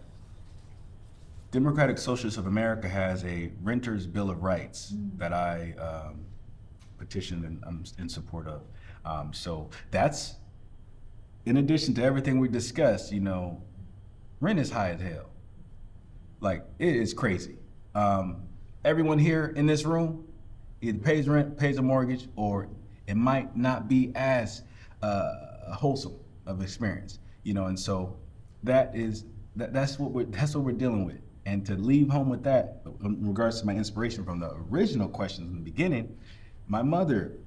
Democratic Socialists of America has a Renters Bill of Rights that I petitioned and I'm in support of. So that's, in addition to everything we discussed, rent is high as hell. Like, it is crazy. Everyone here in this room either pays rent, pays a mortgage, or it might not be as wholesome of experience, and so that's what we're dealing with. And to leave home with that, in regards to my inspiration from the original questions in the beginning, my mother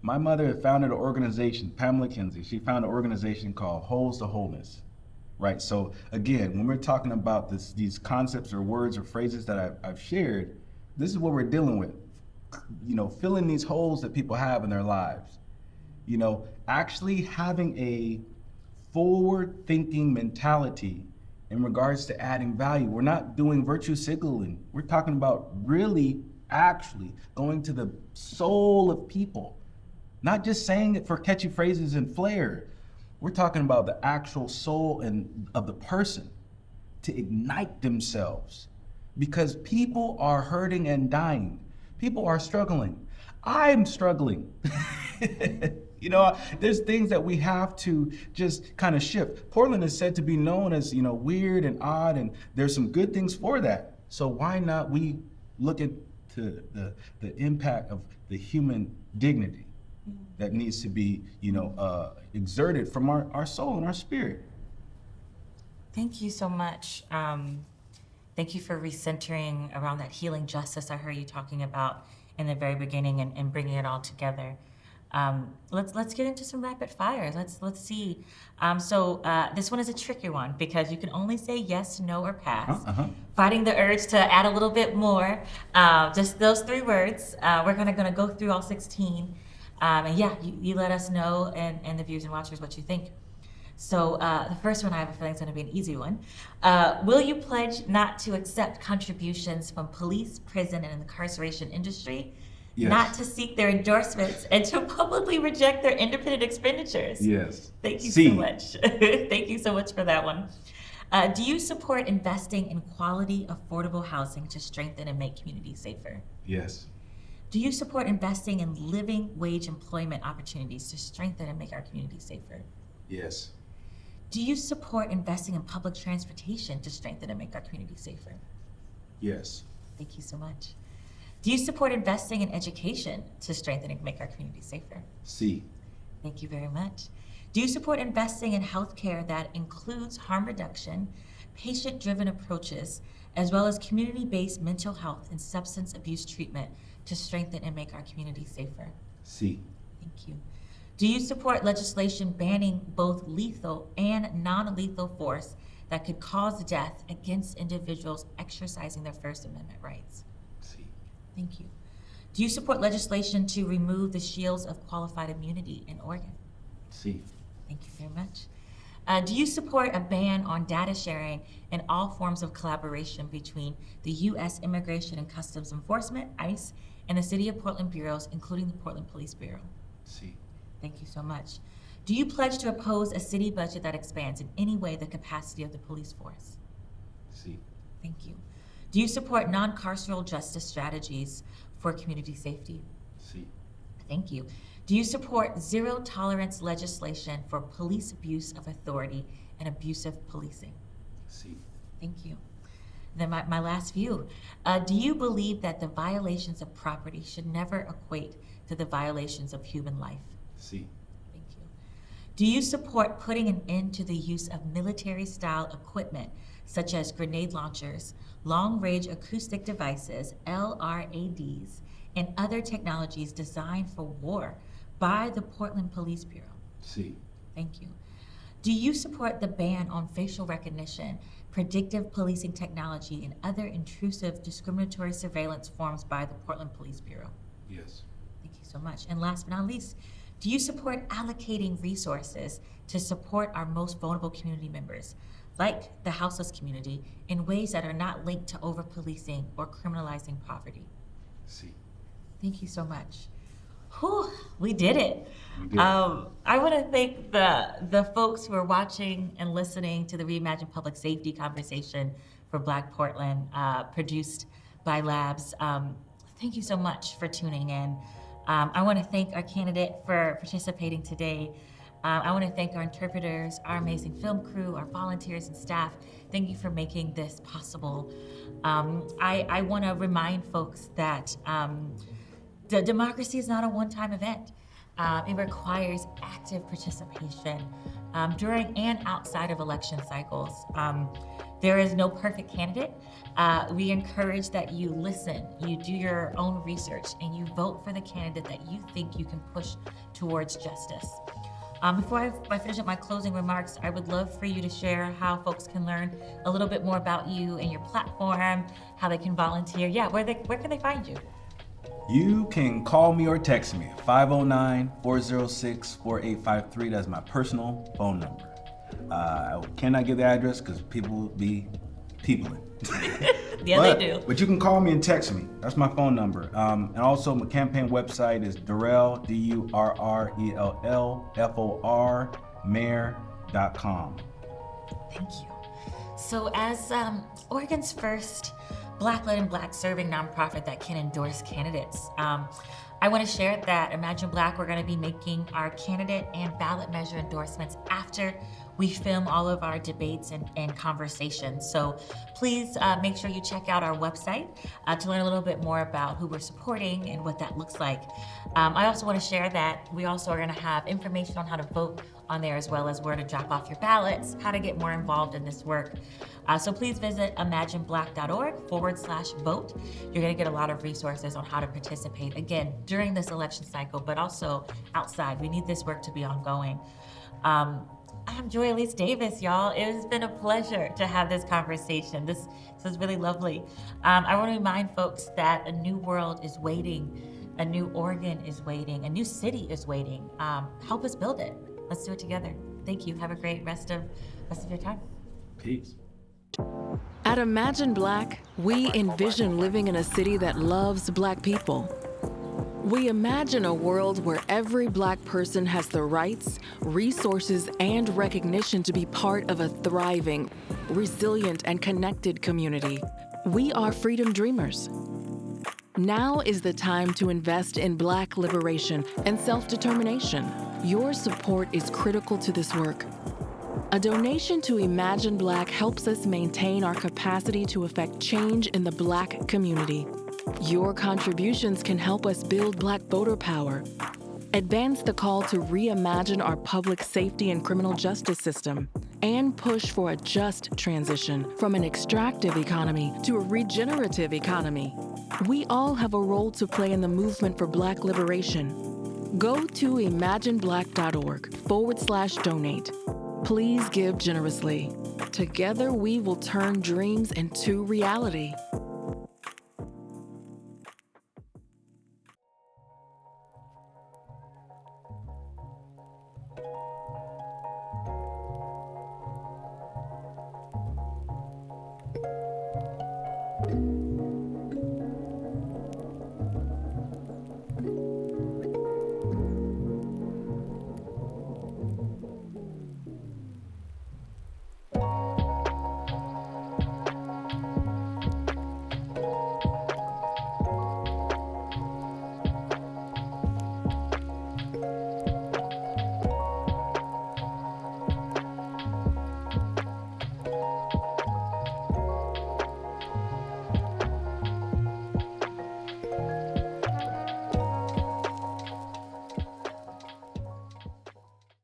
had founded an organization, Pamela Kinsey. She founded an organization called Wholes to Wholeness, right? So again, when we're talking about these concepts or words or phrases that I've shared, this is what we're dealing with, filling these holes that people have in their lives, actually having a forward-thinking mentality in regards to adding value. We're not doing virtue signaling. We're talking about really actually going to the soul of people, not just saying it for catchy phrases and flair. We're talking about the actual soul of the person to ignite themselves, because people are hurting and dying. People are struggling. I'm struggling. There's things that we have to just kind of shift. Portland is said to be known as, weird and odd, and there's some good things for that. So why not we look at the impact of the human dignity that needs to be, exerted from our soul and our spirit. Thank you so much. Thank you for recentering around that healing justice I heard you talking about in the very beginning and bringing it all together. Let's get into some rapid fires. Let's see. So this one is a tricky one because you can only say yes, no, or pass. Fighting the urge to add a little bit more. Just those 3 words. We're gonna go through all 16. And yeah, you let us know and the viewers and watchers what you think. So the first one I have a feeling is going to be an easy one. Will you pledge not to accept contributions from police, prison, and incarceration industry? Yes. Not to seek their endorsements and to publicly reject their independent expenditures? Yes. Thank you so much. Thank you so much for that one. Do you support investing in quality, affordable housing to strengthen and make communities safer? Yes. Do you support investing in living wage employment opportunities to strengthen and make our communities safer? Yes. Do you support investing in public transportation to strengthen and make our communities safer? Yes. Thank you so much. Do you support investing in education to strengthen and make our communities safer? C. Thank you very much. Do you support investing in healthcare that includes harm reduction, patient-driven approaches, as well as community-based mental health and substance abuse treatment to strengthen and make our communities safer? C. Thank you. Do you support legislation banning both lethal and non-lethal force that could cause death against individuals exercising their First Amendment rights? C. Thank you. Do you support legislation to remove the shields of qualified immunity in Oregon? C. Thank you very much. Do you support a ban on data sharing and all forms of collaboration between the U.S. Immigration and Customs Enforcement, ICE, and the City of Portland bureaus, including the Portland Police Bureau? C. Thank you so much. Do you pledge to oppose a city budget that expands in any way the capacity of the police force? See. Thank you. Do you support non-carceral justice strategies for community safety? See. Thank you. Do you support zero tolerance legislation for police abuse of authority and abusive policing? See. Thank you. Then my last few. Do you believe that the violations of property should never equate to the violations of human life? See. Thank you. Do you support putting an end to the use of military-style equipment such as grenade launchers, long-range acoustic devices, LRADs, and other technologies designed for war by the Portland Police Bureau? See. Thank you. Do you support the ban on facial recognition, predictive policing technology, and other intrusive discriminatory surveillance forms by the Portland Police Bureau? Yes. Thank you so much. And last but not least, do you support allocating resources to support our most vulnerable community members, like the houseless community, in ways that are not linked to over-policing or criminalizing poverty? See. Thank you so much. Whew, we did it. We did. I want to thank the folks who are watching and listening to the Reimagine Public Safety conversation for Black Portland, produced by Labs. Thank you so much for tuning in. I want to thank our candidate for participating today. I want to thank our interpreters, our amazing film crew, our volunteers and staff. Thank you for making this possible. I want to remind folks that the democracy is not a one-time event. It requires active participation during and outside of election cycles. There is no perfect candidate. We encourage that you listen, you do your own research, and you vote for the candidate that you think you can push towards justice. Before I finish up my closing remarks, I would love for you to share how folks can learn a little bit more about you and your platform, how they can volunteer. Yeah, where can they find you? You can call me or text me at 509-406-4853. That's my personal phone number. I cannot give the address because people will be peopling. Yeah, they do. But you can call me and text me. That's my phone number. And also my campaign website is Durrell, DURRELL, mayor.com. Thank you. So as Oregon's first Black-led and Black-serving nonprofit that can endorse candidates, I want to share that Imagine Black, we're going to be making our candidate and ballot measure endorsements after we film all of our debates and conversations. So please make sure you check out our website to learn a little bit more about who we're supporting and what that looks like. I also want to share that we also are going to have information on how to vote on there, as well as where to drop off your ballots, how to get more involved in this work. So please visit imagineblack.org/vote. You're going to get a lot of resources on how to participate, again, during this election cycle, but also outside. We need this work to be ongoing. I'm Joy Elise Davis, y'all. It has been a pleasure to have this conversation. This was really lovely. I want to remind folks that a new world is waiting, a new Oregon is waiting, a new city is waiting. Help us build it. Let's do it together. Thank you. Have a great rest of your time. Peace. At Imagine Black, we envision living in a city that loves Black people. We imagine a world where every Black person has the rights, resources, and recognition to be part of a thriving, resilient, and connected community. We are freedom dreamers. Now is the time to invest in Black liberation and self-determination. Your support is critical to this work. A donation to Imagine Black helps us maintain our capacity to affect change in the Black community. Your contributions can help us build Black voter power, advance the call to reimagine our public safety and criminal justice system, and push for a just transition from an extractive economy to a regenerative economy. We all have a role to play in the movement for Black liberation. Go to imagineblack.org/donate. Please give generously. Together, we will turn dreams into reality. you